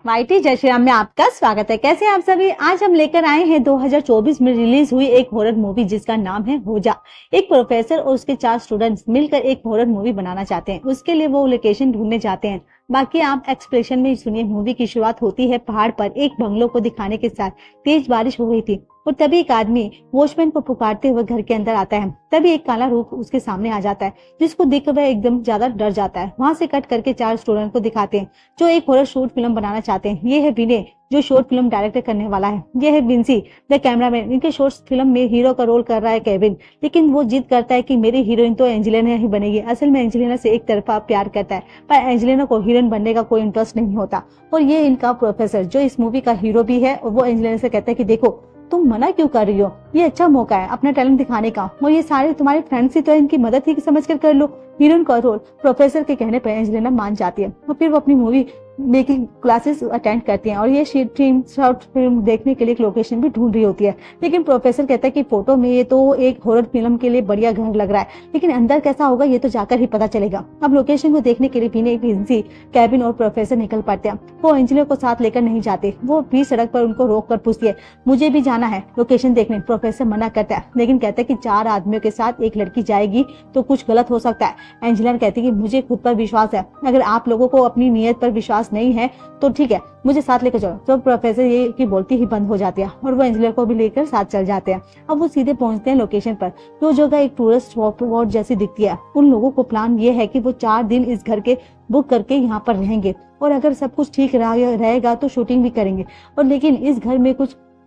YT जय श्री राम में आपका स्वागत है। कैसे हैं आप सभी। आज हम लेकर आए हैं 2024 में रिलीज हुई एक हॉरर मूवी जिसका नाम है होजा। एक प्रोफेसर और उसके 4 स्टूडेंट्स मिलकर एक हॉरर मूवी बनाना चाहते हैं। उसके लिए वो लोकेशन ढूंढने जाते हैं। बाकी आप एक्सप्रेशन में सुनिए। मूवी की शुरुआत होती है पहाड़ पर एक बंगलों को दिखाने के साथ। तेज बारिश हो रही थी और तभी एक आदमी वॉचमैन को पुकारते हुए घर के अंदर आता है। तभी एक काला रूप उसके सामने आ जाता है जिसको देखकर वह एकदम ज्यादा डर जाता है। वहां से कट करके 4 स्टूडेंट को दिखाते हैं जो एक हॉरर शॉर्ट फिल्म बनाना चाहते हैं। ये है विनय जो शॉर्ट फिल्म डायरेक्टर करने वाला है। ये है विंसी द कैमरामैन। इनके शॉर्ट फिल्म में हीरो का रोल कर रहा है केविन, लेकिन वो जिद करता है कि मेरी हीरोइन तो एंजेलिना ही बनेगी। असल में एंजेलिना से एक तरफा प्यार करता है पर एंजेलिना को हीरोइन बनने का कोई इंटरेस्ट नहीं होता। और ये इनका प्रोफेसर जो इस मूवी का हीरो भी है और वो एंजेलिना से कहता है कि देखो तुम मना क्यों कर रही हो, ये अच्छा मौका है अपना टैलेंट दिखाने का और ये सारे तुम्हारे फ्रेंड्स ही तो इनकी मदद ही समझ कर लो। हीरोइन का रोल प्रोफेसर के कहने पर एंजेलिना मान जाती है और फिर वो अपनी मूवी मेकिंग क्लासेस अटेंड करती हैं और ये टीम शॉर्ट फिल्म देखने के लिए एक लोकेशन भी ढूंढ रही होती है। लेकिन प्रोफेसर कहता है कि फोटो में ये तो एक हॉरर फिल्म के लिए बढ़िया घर लग रहा है, लेकिन अंदर कैसा होगा ये तो जाकर ही पता चलेगा। अब लोकेशन को देखने के लिए विनय, विंसी, केविन और प्रोफेसर निकल पड़ते हैं। वो एंजेलिना को साथ लेकर नहीं जाते। वो भी सड़क पर उनको रोक कर पूछती है मुझे भी जाना है लोकेशन देखने। प्रोफेसर मना करता है लेकिन कहता है कि 4 आदमियों के साथ एक लड़की जाएगी तो कुछ गलत हो सकता है। एंजेलिना कहती है कि मुझे खुद पर विश्वास है, अगर आप लोगों को अपनी नीयत पर विश्वास नहीं है तो ठीक है मुझे साथ लेकर चलो। तो प्रोफेसर ये की बोलती ही बंद हो जाती है और वो एंजेलिना को भी लेकर साथ चल जाते हैं। अब वो सीधे पहुंचते हैं लोकेशन पर। जो जगह एक टूरिस्ट स्पॉट जैसी दिखती है। उन लोगों को प्लान ये है कि वो 4 दिन इस घर के बुक करके यहाँ पर रहेंगे और अगर सब कुछ ठीक रहेगा तो शूटिंग भी करेंगे। और लेकिन इस घर में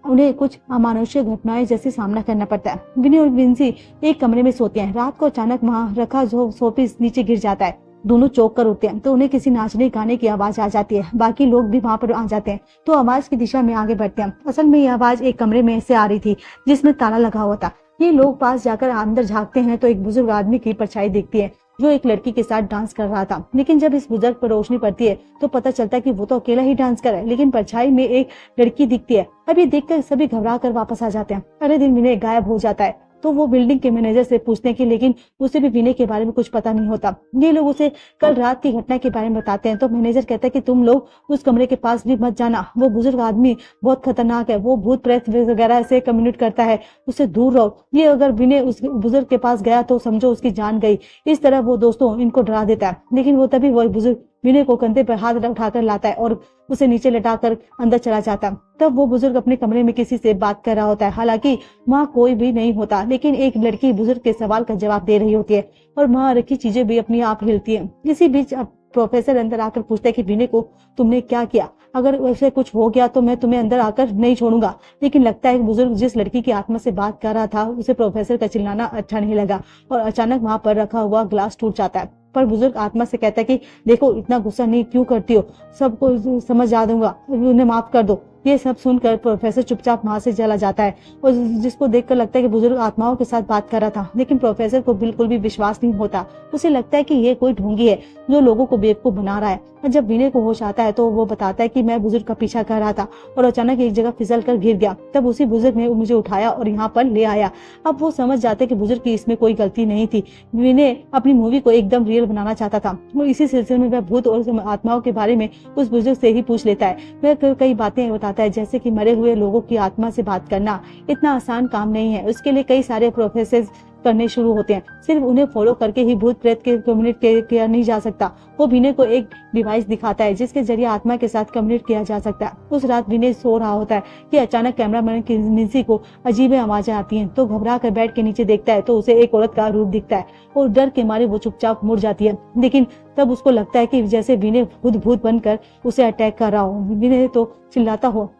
उन्हें कुछ अमानुष्य घटनाएं जैसे सामना करना पड़ता है। विनय और विंसी एक कमरे में सोते हैं। रात को अचानक वहां रखा शोपीस नीचे गिर जाता है। दोनों चौंक कर उठते हैं तो उन्हें किसी नाचने गाने की आवाज आ जाती है। बाकी लोग भी वहां पर आ जाते हैं तो आवाज की दिशा में आगे बढ़ते हैं। असल में ये आवाज एक कमरे में से आ रही थी जिसमें ताला लगा हुआ था। ये लोग पास जाकर अंदर झांकते हैं तो एक बुजुर्ग आदमी की परछाई दिखती है जो एक लड़की के साथ डांस कर रहा था। लेकिन जब इस बुजुर्ग पर रोशनी पड़ती है तो पता चलता है कि वो तो अकेला ही डांस कर रहा है, लेकिन परछाई में एक लड़की दिखती है। अब ये देखकर सभी घबरा कर वापस आ जाते हैं। अगले दिन विनय गायब हो जाता है तो वो बिल्डिंग के मैनेजर से पूछते हैं कि लेकिन उसे भी विनय के बारे में कुछ पता नहीं होता। ये लोग उसे कल रात की घटना के बारे में बताते हैं तो मैनेजर कहता है कि तुम लोग उस कमरे के पास भी मत जाना, वो बुजुर्ग आदमी बहुत खतरनाक है, वो भूत प्रेत वगैरह से कम्युनिकेट करता है, उससे दूर रहो। ये अगर विनय उस बुजुर्ग के पास गया तो समझो उसकी जान गई। इस तरह वो दोस्तों इनको डरा देता है। लेकिन वो तभी वो बुजुर्ग विनय को कंधे पर हाथ उठाकर लाता है और उसे नीचे लटाकर अंदर चला जाता है। तब वो बुजुर्ग अपने कमरे में किसी से बात कर रहा होता है। हालांकि वहाँ कोई भी नहीं होता, लेकिन एक लड़की बुजुर्ग के सवाल का जवाब दे रही होती है और वहाँ रखी चीजें भी अपनी आप हिलती हैं। इसी बीच प्रोफेसर अंदर आकर पूछता है कि विनय को तुमने क्या किया, अगर वैसे कुछ हो गया तो मैं तुम्हें अंदर आकर नहीं छोड़ूंगा। लेकिन लगता है बुजुर्ग जिस लड़की की आत्मा से बात कर रहा था उसे प्रोफेसर का चिल्लाना अच्छा नहीं लगा और अचानक वहां पर रखा हुआ ग्लास टूट जाता है। पर बुजुर्ग आत्मा से कहता है कि देखो इतना गुस्सा नहीं क्यों करती हो, सबको समझ आ दूंगा, उन्हें माफ कर दो। ये सब सुनकर प्रोफेसर चुपचाप वहां से चला जाता है और जिसको देखकर लगता है कि बुजुर्ग आत्माओं के साथ बात कर रहा था। लेकिन प्रोफेसर को बिल्कुल भी विश्वास नहीं होता। उसे लगता है कि ये कोई ढोंगी है जो लोगों को बेवकूफ बना रहा है। और जब विनय को होश आता है तो वो बताता है कि मैं बुजुर्ग का पीछा कर रहा था और अचानक एक जगह फिसल कर गिर गया। तब उसी बुजुर्ग ने मुझे उठाया और यहाँ पर ले आया। अब वो समझ जाते हैं कि बुजुर्ग की इसमें कोई गलती नहीं थी। विनय अपनी मूवी को एकदम रियल बनाना चाहता था और इसी सिलसिले में वह भूत और आत्माओं के बारे में उस बुजुर्ग से ही पूछ लेता है। वह कई बातें बताता है जैसे कि मरे हुए लोगों की आत्मा से बात करना इतना आसान काम नहीं है, उसके लिए कई सारे प्रोसेस करने शुरू होते हैं। सिर्फ उन्हें फॉलो करके ही भूत प्रेत के कम्युनिकेट किया नहीं जा सकता। वो विनय को एक डिवाइस दिखाता है जिसके जरिए आत्मा के साथ कम्युनिकेट किया जा सकता है। उस रात विनय सो रहा होता है कि अचानक कैमरामैन की निंसी को अजीब आवाजें आती हैं तो घबरा कर बेड के नीचे देखता है तो उसे एक औरत का रूप दिखता है और डर के मारे वो चुपचाप मुड़ जाती है। लेकिन तब उसको लगता है कि जैसे विनय खुद भूत बनकर उसे अटैक कर रहा हो। विनय तो चिल्लाता हो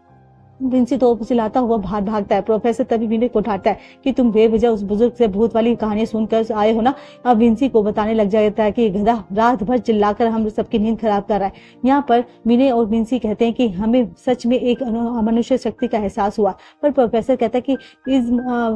विंसी तो चिल्लाता हुआ बाहर भागता है। प्रोफेसर तभी विनय को उठाता है कि तुम बेवजह उस बुजुर्ग से भूत वाली कहानी सुनकर आए हो ना। अब विंसी को बताने लग जाता है कि गधा रात भर चिल्लाकर हम सबकी नींद खराब कर रहा है। यहाँ पर विनय और विंसी कहते हैं कि हमें सच में एक अमनुष्य शक्ति का एहसास हुआ। पर प्रोफेसर कहता है कि इस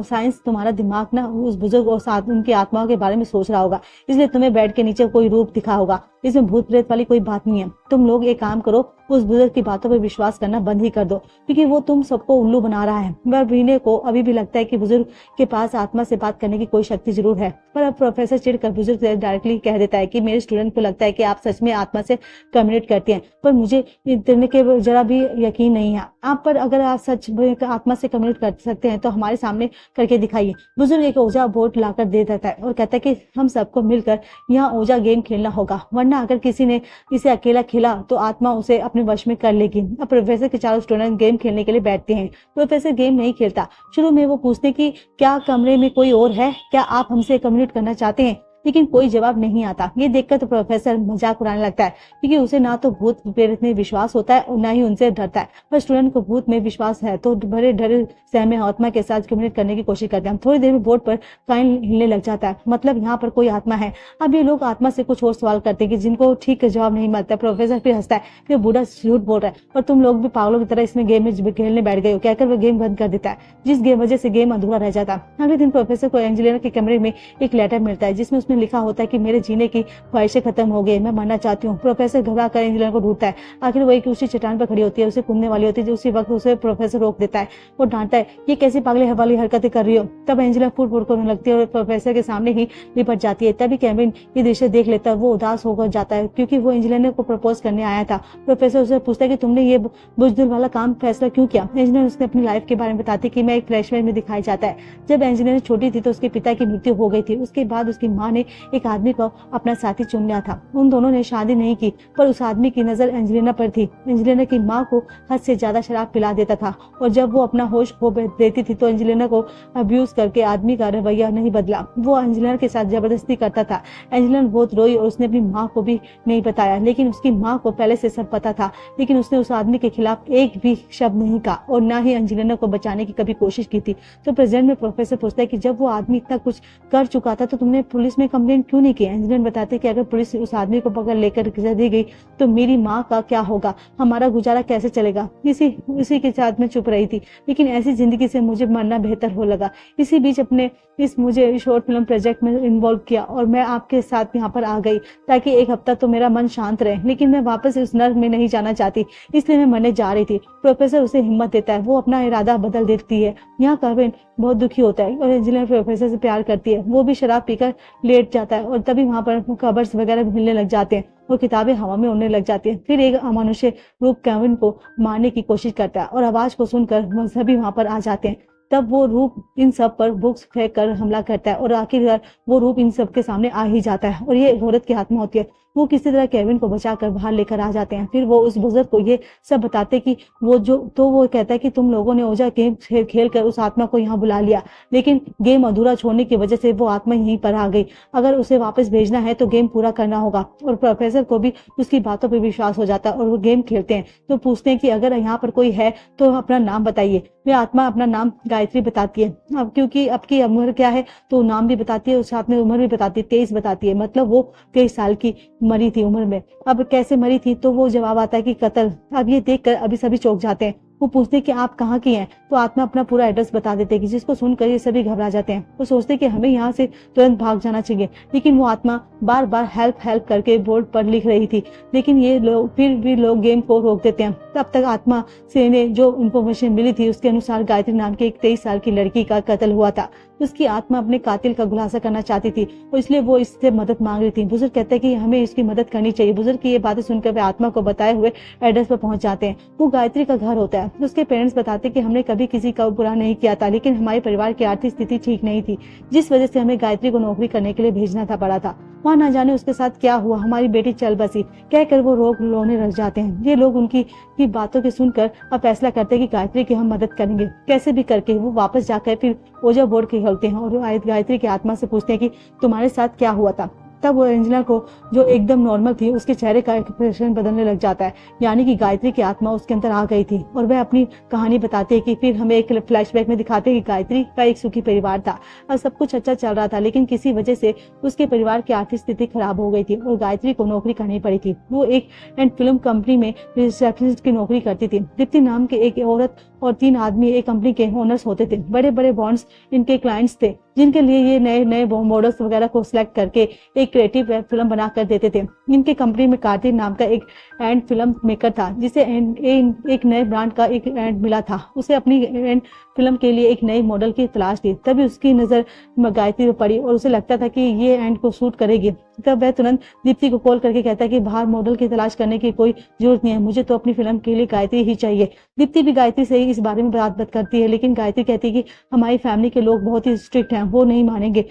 साइंस तुम्हारा दिमाग ना उस बुजुर्ग और साथ उनकी आत्माओं के बारे में सोच रहा होगा, इसलिए तुम्हें बेड के नीचे कोई रूप दिखा होगा। इसमें भूत प्रेत वाली कोई बात नहीं है। तुम लोग एक काम करो उस बुजुर्ग की बातों पर विश्वास करना बंद ही कर दो, क्योंकि वो तुम सबको उल्लू बना रहा है। वह वीने को अभी भी लगता है कि बुजुर्ग के पास आत्मा से बात करने की कोई शक्ति जरूर है, पर अब प्रोफेसर चिढ़कर बुजुर्ग से डायरेक्टली कह देता है कि मेरे स्टूडेंट को लगता है कि आप सच में आत्मा से कम्युनिकेट करते हैं, पर मुझे इतने के जरा भी यकीन नहीं है आप पर। अगर आप सच में आत्मा से कम्युनिकेट कर सकते हैं तो हमारे सामने करके दिखाइए। बुजुर्ग एक ओजा बोर्ड लाकर दे देता है और कहता है कि हम सबको मिलकर यहाँ ओजा गेम खेलना होगा, वरना अगर किसी ने इसे अकेला खेला तो आत्मा उसे अपने वश में कर लेगी। अब प्रोफेसर के चारों स्टूडेंट गेम खेलने के लिए बैठते हैं। प्रोफेसर गेम नहीं खेलता। शुरू में वो पूछते कि क्या कमरे में कोई और है, क्या आप हमसे कम्युनिकेट करना चाहते हैं, लेकिन कोई जवाब नहीं आता। ये देखकर तो प्रोफेसर मजाक उड़ाने लगता है, क्योंकि उसे ना तो भूत प्रेत में विश्वास होता है और ना ही उनसे डरता है। पर स्टूडेंट को भूत में विश्वास है तो बड़े डरे सहमे आत्मा के साथ कम्युनिकेट करने की कोशिश करते हैं। थोड़ी देर में बोर्ड पर काइन हिलने लग जाता है, मतलब यहाँ पर कोई आत्मा है। अब ये लोग आत्मा से कुछ और सवाल करते हैं कि जिनको ठीक जवाब नहीं मिलता। प्रोफेसर फिर हंसता है कि बूढ़ा झूठ बोल रहा है और तुम लोग भी पागलों की तरह इसमें गेम में खेलने बैठ गए हो, कहकर वह गेम बंद कर देता है, जिस वजह से गेम अधूरा रह जाता है। अगले दिन प्रोफेसर को एंजेलिना के कमरे में एक लेटर मिलता है जिसमें उसमें लिखा होता है कि मेरे जीने की ख्वाहिशें खत्म हो गई, मैं मरना चाहती हूँ। प्रोफेसर घबरा कर एंजेलिना को ढूंढता है। आखिर वो एक ऊंची चट्टान पर खड़ी होती है, उसे कूदने वाली होती है। उसी वक्त उसे प्रोफेसर रोक देता है और डांटता है, ये कैसी पागल वाली हरकतें कर रही हो। तब एंजेलिना फूट फूट करने लगती है और प्रोफेसर के सामने ही लिपट जाती है। तभी केविन ये दृश्य देख लेता है। वो उदास होकर जाता है क्योंकि वो एंजेलिना को प्रपोज करने आया था। प्रोफेसर उसे पूछता है कि तुमने ये बुजदिल वाला काम फैसला क्यों किया। एंजेलिना उसने अपनी लाइफ के बारे में बताती कि मैं एक फ्लैशबैक में दिखाई जाता है। जब एंजेलिना छोटी थी तो उसके पिता की मृत्यु हो गई थी। उसके बाद उसकी माँ ने एक आदमी को अपना साथी चुन लिया था। उन दोनों ने शादी नहीं की, पर उस आदमी की नजर एंजेलिना पर थी। एंजेलिना की माँ को हद से ज्यादा शराब पिला देता था और जब वो अपना होश खो देती थी तो एंजेलिना को अब्यूज करके आदमी का रवैया नहीं बदला, वो एंजेलिना के साथ जबरदस्ती करता था। एंजेलिना बहुत रोई और उसने अपनी माँ को भी नहीं बताया, लेकिन उसकी माँ को पहले से सब पता था। लेकिन उसने उस आदमी के खिलाफ एक भी शब्द नहीं कहा और ना ही एंजेलिना को बचाने की कभी कोशिश की थी। तो प्रेजेंट में प्रोफेसर पूछता है कि जब वो आदमी इतना कुछ कर चुका था तो तुमने पुलिस में कंप्लेंट क्यों नहीं की। एंजेलिना बताते कि अगर पुलिस उस आदमी को पकड़ लेकर दी गई तो मेरी माँ का क्या होगा, हमारा गुजारा कैसे चलेगा। इसी के साथ में चुप रही थी, लेकिन ऐसी जिंदगी से मुझे मरना बेहतर हो लगा। इसी बीच अपने मुझे शॉर्ट फिल्म प्रोजेक्ट में इन्वॉल्व किया और मैं आपके साथ यहाँ पर आ गई ताकि एक हफ्ता तो मेरा मन शांत रहे, लेकिन मैं वापस उस नर्क में नहीं जाना चाहती, इसलिए मैं मरने जा रही थी। प्रोफेसर उसे हिम्मत देता है, वो अपना इरादा बदल देती है। यहाँ केविन बहुत दुखी होता है और एंजेलिना प्रोफेसर से प्यार करती है। वो भी शराब पीकर लेट जाता है और तभी वहां पर कबर्स वगैरह मिलने लग जाते हैं और किताबें हवा में उड़ने लग जाती हैं। फिर एक अमानुष्य रूप केविन को मारने की कोशिश करता है और आवाज को सुनकर सभी वहां पर आ जाते हैं। तब वो रूप इन सब पर बुक्स फेंक कर हमला करता है और आखिरकार वो रूप इन सब के सामने आ ही जाता है और ये औरत की आत्मा होती है। वो किसी तरह केविन को बचाकर बाहर लेकर आ जाते हैं। फिर वो उस बुजुर्ग को ये सब बताते कि वो कहता है कि तुम लोगों ने ओजा गेम खेल कर उस आत्मा को यहाँ बुला लिया, लेकिन गेम अधूरा छोड़ने की वजह से वो आत्मा यहीं पर आ गई। अगर उसे वापस भेजना है तो गेम पूरा करना होगा। और प्रोफेसर को भी उसकी बातों पर विश्वास हो जाता है और वो गेम खेलते हैं। तो पूछते हैं कि अगर यहाँ पर कोई है तो अपना नाम बताइए। वे आत्मा अपना नाम गायत्री बताती है। अब क्योंकि आपकी उम्र क्या है तो नाम भी बताती है और साथ में उम्र भी बताती है, 23 बताती है, मतलब वो 23 साल की मरी थी उम्र में। अब कैसे मरी थी तो वो जवाब आता है कि कत्ल। अब ये देखकर अभी सभी चौंक जाते हैं। वो पूछते कि आप कहाँ की हैं, तो आत्मा अपना पूरा एड्रेस बता देते हैं, जिसको सुनकर ये सभी घबरा जाते हैं। वो सोचते कि हमें यहाँ से तुरंत भाग जाना चाहिए, लेकिन वो आत्मा बार बार हेल्प करके बोर्ड पर लिख रही थी। लेकिन ये लोग फिर भी लोग गेम को रोक देते हैं। तब तक आत्मा से ने जो इन्फॉर्मेशन मिली थी उसके अनुसार गायत्री नाम की एक 23 साल की लड़की का कत्ल हुआ था। उसकी आत्मा अपने कातिल का खुलासा करना चाहती थी और इसलिए वो इससे मदद मांग रही थी। बुजुर्ग कहते हैं कि हमें इसकी मदद करनी चाहिए। बुजुर्ग की ये बातें सुनकर वे आत्मा को बताए हुए एड्रेस पर पहुंच जाते हैं। वो गायत्री का घर होता है। उसके पेरेंट्स बताते कि हमने कभी किसी का बुरा नहीं किया था, लेकिन हमारे परिवार की आर्थिक स्थिति ठीक नहीं थी, जिस वजह से हमें गायत्री को नौकरी करने के लिए भेजना था पड़ा था। वहाँ न जाने उसके साथ क्या हुआ, हमारी बेटी चल बसी, कहकर वो रोने लग जाते हैं। ये लोग उनकी बातों के सुनकर अब फैसला करते हैं कि गायत्री की हम मदद करेंगे। कैसे भी करके वो वापस जाकर फिर ओजा बोर्ड के खोलते हैं और गायत्री की आत्मा से पूछते हैं कि तुम्हारे साथ क्या हुआ था। तब वो एंजेलिना को जो एकदम नॉर्मल थी उसके चेहरे का एक्सप्रेशन बदलने लग जाता है, यानी कि गायत्री की आत्मा उसके अंदर आ गई थी। और वह अपनी कहानी बताते हैं कि फिर हमें एक फ्लैशबैक में दिखाते हैं कि गायत्री का एक सुखी परिवार था और सब कुछ अच्छा चल रहा था, लेकिन किसी वजह से उसके परिवार की आर्थिक स्थिति खराब हो गई थी और गायत्री को नौकरी करनी पड़ी थी। वो एक एंड फिल्म कंपनी में रिसेप्शनिस्ट की नौकरी करती थी। दीप्ति नाम की एक औरत और 3 आदमी एक कंपनी के ओनर्स होते थे। बड़े बड़े बॉन्ड्स इनके क्लाइंट्स थे, जिनके लिए ये नए नए मॉडल्स वगैरह को सिलेक्ट करके एक क्रिएटिव फिल्म बना कर देते थे। इनके कंपनी में कार्तिक नाम का एक एंड फिल्म मेकर था, जिसे एक नए ब्रांड का एक एंड मिला था। उसे अपनी एंड फिल्म के लिए एक नई मॉडल की तलाश थी। तभी उसकी नजर गायत्री पर पड़ी और उसे लगता था कि ये एंड को शूट करेगी। तब वह तुरंत दीप्ति को कॉल करके कहता है कि बाहर मॉडल की तलाश करने की कोई जरूरत नहीं है, मुझे तो अपनी फिल्म के लिए गायत्री ही चाहिए। दीप्ति भी गायत्री से इस बारे में बात करती है, लेकिन गायत्री कहती है कि हमारी फैमिली के लोग बहुत ही स्ट्रिक्ट हैं, वो नहीं मानेंगे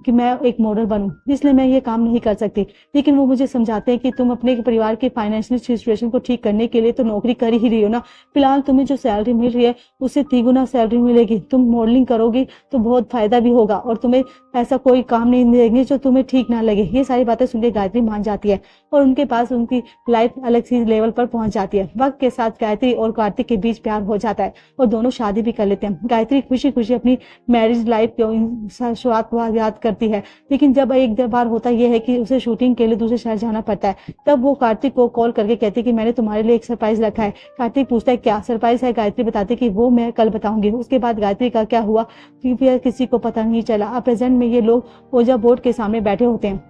कि मैं एक मॉडल बनूं, इसलिए मैं ये काम नहीं कर सकती। लेकिन वो मुझे समझाते हैं कि तुम अपने परिवार के फाइनेंशियल सिचुएशन को ठीक करने के लिए तो नौकरी कर ही रही हो ना, फिलहाल तुम्हें जो सैलरी मिल रही है उससे 3 गुना सैलरी मिलेगी। तुम मॉडलिंग करोगी तो बहुत फायदा भी होगा और तुम्हें ऐसा कोई काम नहीं देंगे जो तुम्हें ठीक ना लगे। ये सारी बातें सुनकर गायत्री मान जाती है और उनके पास उनकी लाइफ अलग सी लेवल पर पहुंच जाती है। वक्त के साथ गायत्री और कार्तिक के बीच प्यार हो जाता है और दोनों शादी भी कर लेते हैं। गायत्री खुशी खुशी अपनी मैरिज लाइफ की शुरुआत याद करती है, लेकिन जब एक बार होता यह है कि उसे शूटिंग के लिए दूसरे शहर जाना पड़ता है। तब वो कार्तिक को कॉल करके कहती है कि मैंने तुम्हारे लिए एक सरप्राइज रखा है। कार्तिक पूछता है क्या सरप्राइज है। गायत्री बताती है कि वो मैं कल बताऊंगी। उसके बाद गायत्री का क्या हुआ किसी को पता नहीं चला। अब प्रेजेंट में ये लोग ओझा बोर्ड के सामने बैठे होते हैं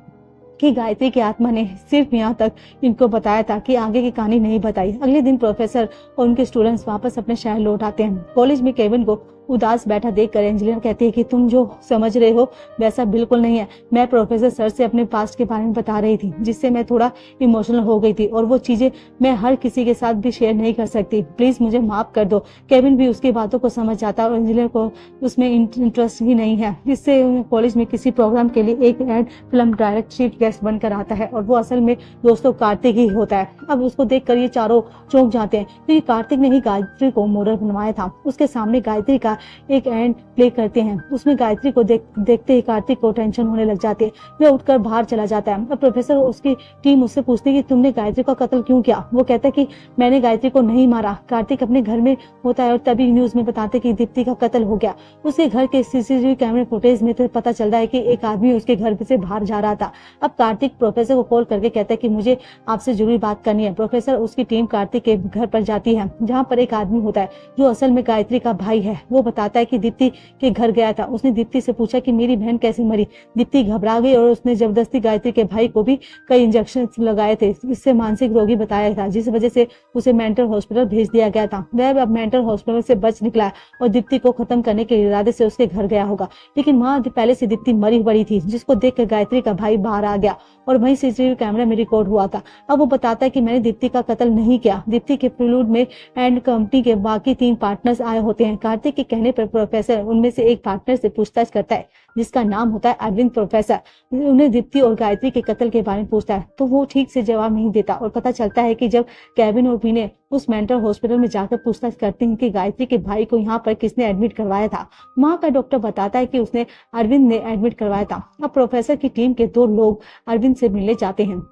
कि गायत्री की आत्मा ने सिर्फ यहाँ तक इनको बताया था कि आगे की कहानी नहीं बताई। अगले दिन प्रोफेसर और उनके स्टूडेंट्स वापस अपने शहर लौट आते हैं। कॉलेज में केविन को उदास बैठा देखकर एंजेलिना कहती है कि तुम जो समझ रहे हो वैसा बिल्कुल नहीं है। मैं प्रोफेसर सर से अपने पास्ट के बारे में बता रही थी, जिससे मैं थोड़ा इमोशनल हो गई थी और वो चीजें मैं हर किसी के साथ भी शेयर नहीं कर सकती। प्लीज मुझे माफ कर दो। केविन भी उसकी बातों को समझ जाता है और एंजेलिना को उसमें इंटरेस्ट ही नहीं है। इससे कॉलेज में किसी प्रोग्राम के लिए एक ad film direct chief guest बनकर आता है और वो असल में दोस्तों कार्तिक ही होता है। अब उसको देखकर ये चारों चौंक जाते हैं क्योंकि कार्तिक ने ही गायत्री को मॉडल बनवाया था। उसके सामने गायत्री का एक एंड प्ले करते हैं। उसमें गायत्री को देखते ही कार्तिक को टेंशन होने लग जाती है। वह उठकर बाहर चला जाता है। अब प्रोफेसर उसकी टीम उससे पूछती है कि तुमने गायत्री का कत्ल क्यों किया। वो कहता है कि मैंने गायत्री को नहीं मारा। कार्तिक अपने घर में होता है और तभी न्यूज में बताते कि दीप्ति का कत्ल हो गया। उसके घर के सीसीटीवी कैमरे फुटेज में तो पता चलता है कि एक आदमी उसके घर से बाहर जा रहा था। अब कार्तिक प्रोफेसर को कॉल करके कहता है कि मुझे आपसे जरूरी बात करनी है। प्रोफेसर उसकी टीम कार्तिक के घर पर जाती है, जहाँ पर एक आदमी होता है जो असल में गायत्री का भाई है। वो बताता है कि दीप्ति के घर गया था। उसने दीप्ति से पूछा कि मेरी बहन कैसे मरी। दीप्ति घबरा गई और उसने जबरदस्ती गायत्री के भाई को भी कई इंजेक्शन लगाए थे। इससे मानसिक रोगी बताया था, जिस वजह से उसे मेंटल हॉस्पिटल भेज दिया गया था। वह अब मेंटल हॉस्पिटल से बच निकला और दीप्ति को खत्म करने के इरादे से उसके घर गया होगा। लेकिन वहां पहले से दीप्ति मरी पड़ी थी, जिसको देखकर गायत्री का भाई बाहर आ गया और वही सीसीटीवी कैमरा में रिकॉर्ड हुआ था। अब वो बताता है कि मैंने दीप्ति का कत्ल नहीं किया। दीप्ति के प्रिलूड में एंड कंपनी के बाकी 3 पार्टनर्स आए होते हैं। कार्तिक के कहने पर प्रोफेसर उनमें से एक पार्टनर से पूछताछ करता है, जिसका नाम होता है अरविंद। प्रोफेसर उन्हें दीप्ति और गायत्री के कत्ल के बारे में पूछता है तो वो ठीक से जवाब नहीं देता और पता चलता है कि जब केविन और बीने उस मेंटल हॉस्पिटल में जाकर पूछताछ करते हैं कि गायत्री के भाई को यहाँ पर किसने एडमिट करवाया था। वहाँ का डॉक्टर बताता है कि उसने अरविंद ने एडमिट करवाया था। अब प्रोफेसर की टीम के 2 लोग अरविंद से मिलने जाते हैं,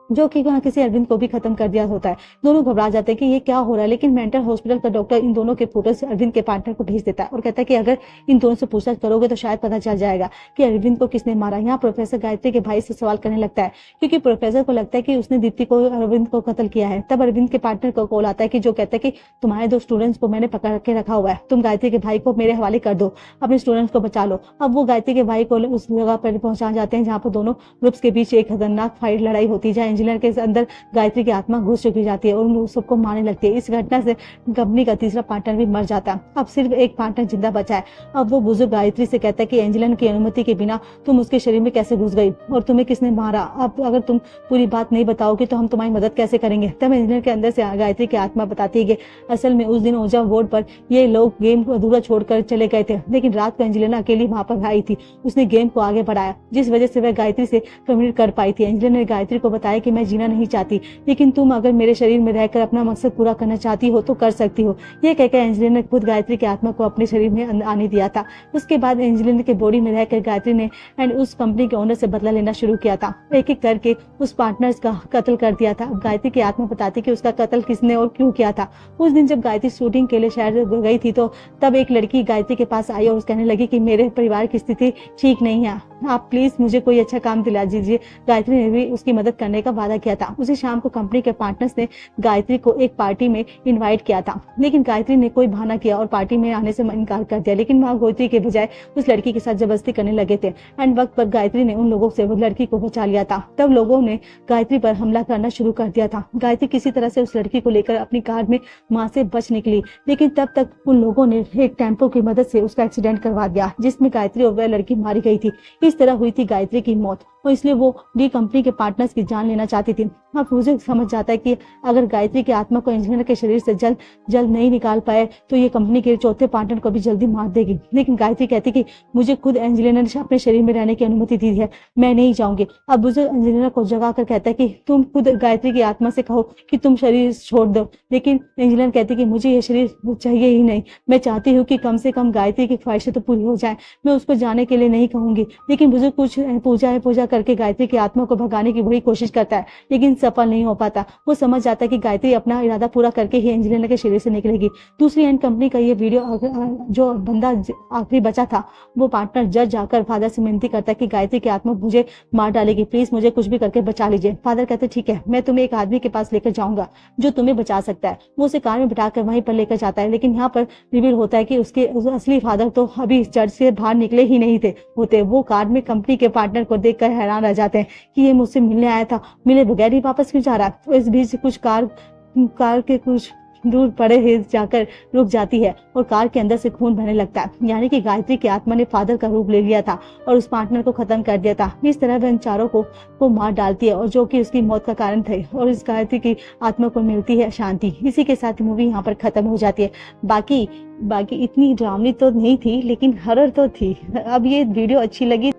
जो कि वहाँ किसी अरविंद को भी खत्म कर दिया होता है। दोनों घबरा जाते हैं कि ये क्या हो रहा है, लेकिन मेंटल हॉस्पिटल का डॉक्टर इन दोनों के फोटोज अरविंद के पार्टनर को भेज देता है और कहता है कि अगर इन दोनों से पूछताछ करोगे तो शायद पता चल जाएगा कि अरविंद को किसने मारा। यहाँ प्रोफेसर गायत्री के भाई से सवाल करने लगता है, क्योंकि प्रोफेसर को लगता है कि उसने दीप्ति को अरविंद को कत्ल किया है। तब अरविंद के पार्टनर को कॉल आता है कि जो कहता है कि तुम्हारे 2 स्टूडेंट्स को मैंने पकड़ के रखा हुआ है, तुम गायत्री के भाई को मेरे हवाले कर दो, अपने स्टूडेंट्स को बचा लो। अब वो गायत्री के भाई को उस जगह पर पहुंचा जाते हैं जहाँ पर दोनों ग्रुप्स के बीच एक खतरनाक फाइट लड़ाई होती है, जहाँ इंजीनियर के अंदर गायत्री की आत्मा घुस चुकी जाती है और उन सबको मारने लगती है। इस घटना से कंपनी का तीसरा पार्टनर भी मर जाता है। अब सिर्फ एक पार्टनर जिंदा बचा है। अब वो बुजुर्ग गायत्री से कहता है कि एंजेलिना की अनुमति के बिना तुम उसके शरीर में कैसे घुस गई और तुम्हें किसने मारा। अब अगर तुम पूरी बात नहीं बताओगे तो हम तुम्हारी मदद कैसे करेंगे। तब एंजेलिना के अंदर से गायत्री की आत्मा बताती है कि असल में उस दिन ओझा बोर्ड पर ये लोग गेम को अधूरा छोड़कर चले गए थे, लेकिन रात को एंजेलिना अकेली वहां पर आई थी। उसने गेम को आगे बढ़ाया, जिस वजह से वह गायत्री से कम्युनिकेट कर पाई थी। एंजेलिना ने गायत्री को बताया कि मैं जीना नहीं चाहती, लेकिन तुम अगर मेरे शरीर में रहकर अपना मकसद पूरा करना चाहती हो तो कर सकती हो। ये कहकर एंजेलिना ने खुद गायत्री की आत्मा को अपने शरीर में आने दिया था। उसके बाद एंजेलिना के बॉडी में रहकर गायत्री ने एंड उस कंपनी के ओनर से बदला लेना शुरू किया था। एक एक करके उस पार्टनर्स का कत्ल कर दिया था। गायत्री की आत्मा बताती कि उसका कत्ल किसने और क्यों किया था। उस दिन जब गायत्री शूटिंग के लिए शहर गई थी तो तब एक लड़की गायत्री के पास आई और कहने लगी कि मेरे परिवार की स्थिति ठीक नहीं है आप प्लीज मुझे कोई अच्छा काम दिला दीजिए। गायत्री ने भी उसकी मदद करने का वादा किया था। उसी शाम को कंपनी के पार्टनर्स ने गायत्री को एक पार्टी में इन्वाइट किया था, लेकिन गायत्री ने कोई बहाना किया और पार्टी में आने से इनकार कर दिया। लेकिन वहाँ गायत्री के बजाय उस लड़की के साथ जबरदस्ती करने लगे थे। एंड वक्त पर गायत्री ने उन लोगों से वो लड़की को बचा लिया था। तब लोगों ने गायत्री पर हमला करना शुरू कर दिया था। गायत्री किसी तरह से उस लड़की को लेकर अपनी कार में वहां से बच निकली, लेकिन तब तक उन लोगों ने एक टेम्पो की मदद से उसका एक्सीडेंट करवा दिया, जिसमें गायत्री और वह लड़की मारी गई थी। इस तरह हुई थी गायत्री की मौत और इसलिए वो डी कंपनी के पार्टनर्स की जान लेना चाहती थी। अब मुझे समझ जाता है कि अगर गायत्री की आत्मा को इंजीनियर के शरीर से जल्द नहीं निकाल पाए तो ये कंपनी के चौथे पार्टनर को भी जल्दी मार देगी। लेकिन गायत्री कहती कि मुझे खुद इंजीनियर ने अपने शरीर में रहने की अनुमति दी है, मैं नहीं जाऊंगी। अब मुझे इंजीनियर को जगा कर कहता है कि तुम खुद गायत्री की आत्मा से कहो कि तुम शरीर छोड़ दो। लेकिन इंजीनियर कहती कि मुझे ये शरीर चाहिए ही नहीं, मैं चाहती हूँ कि कम से कम गायत्री की ख्वाहिशें तो पूरी हो जाए। मैं उसको जाने के लिए नहीं कहूंगी। लेकिन मुझे कुछ पूजा करके गायत्री की आत्मा को भगाने की बड़ी कोशिश करता है, लेकिन सफल नहीं हो पाता। वो समझ जाता है कि गायत्री अपना इरादा पूरा करके ही इंजीनियर के शरीर से निकलेगी। दूसरी एंड कंपनी का ये वीडियो जो बंदा आखिरी बचा था वो पार्टनर जज जाकर फादर से विनती करता है कि गायत्री की आत्मा मुझे मार डालेगी, प्लीज मुझे कुछ भी करके बचा लीजिए। फादर कहते ठीक है, मैं तुम्हें एक आदमी के पास लेकर जाऊंगा जो तुम्हें बचा सकता है। वो उसे कार में बिठाकर वहीं पर लेकर जाता है, लेकिन यहाँ पर रिवील होता है कि उसके असली फादर तो अभी चर्च से बाहर निकले ही नहीं थे होते। वो कार में कंपनी के पार्टनर को देखकर हैरान रह जाते हैं कि ये मुझसे मिलने आया था, मिले बगैर ही वापस क्यों जा रहा है। तो इस बीच कुछ कार के कुछ दूर पड़े ही जाकर रुक जाती है और कार के अंदर से खून बहने लगता है, यानी कि गायत्री की आत्मा ने फादर का रूप ले लिया था और उस पार्टनर को खत्म कर दिया था। इस तरह वह इन चारों को मार डालती है और जो कि उसकी मौत का कारण थे, और इस गायत्री की आत्मा को मिलती है शांति। इसी के साथ मूवी यहाँ पर खत्म हो जाती है। बाकी इतनी ड्रामनी तो नहीं थी, लेकिन हॉरर तो थी। अब ये वीडियो अच्छी लगी